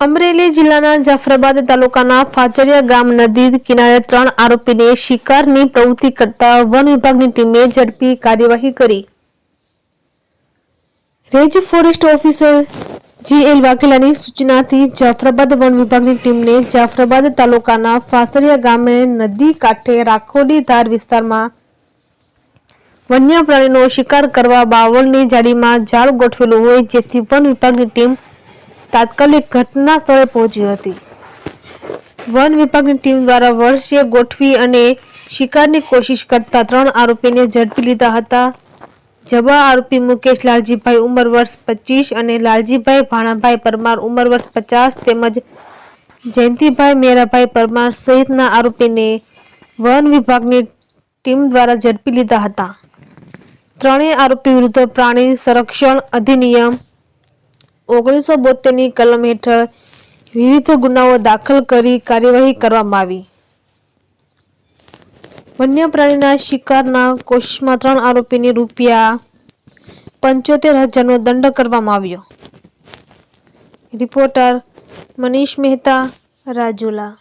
અમરેલી જિલ્લાના જાફરાબાદ તાલુકાના ફાચરિયા ગામ નદી કિનારે 3 આરોપીને શિકારની પ્રવૃત્તિ કરતા વન વિભાગની ટીમે ઝડપી કાર્યવાહી કરી। રેન્જ ફોરેસ્ટ ઓફિસર જીએલ વાઘેલાની સૂચનાથી જાફરાબાદ વન વિભાગની ટીમને જાફરાબાદ તાલુકાના ફાચરિયા ગામે નદી કાંઠે રાખોડી ધાર વિસ્તારમાં વન્ય પ્રાણીનો શિકાર કરવા બાવળની જાળીમાં જાળ ગોઠવેલું હોય, જેથી વન વિભાગની ટીમ તાત્કાલિક ઘટના સ્થળે પહોંચી હતી। વન વિભાગની ટીમ દ્વારા વર્ષે ગોઠવી અને શિકારની કોશિશ કરતા 3 આરોપીને ઝડપી લીધા હતા। જવા આરોપી મુકેશ લાલજીભાઈ ઉંમર વર્ષ 25 અને લાલજીભાઈ ભાણાભાઈ પરમાર ઉંમર વર્ષ 50 તેમજ જયંતિભાઈ મેરાભાઈ પરમાર સહિતના આરોપીને વન વિભાગની ટીમ દ્વારા ઝડપી લીધા હતા। ત્રણેય આરોપી વિરુદ્ધ પ્રાણી સંરક્ષણ અધિનિયમ 1972ની કલમ હેઠળ વિવિધ ગુનાઓ દાખલ કરી કાર્યવાહી કરવામાં આવી। વન્ય પ્રાણીના શિકારના કોશિશમાં 3 આરોપીને ₹75,000નો દંડ કરવામાં આવ્યો। રિપોર્ટર મનીષ મહેતા, રાજુલા।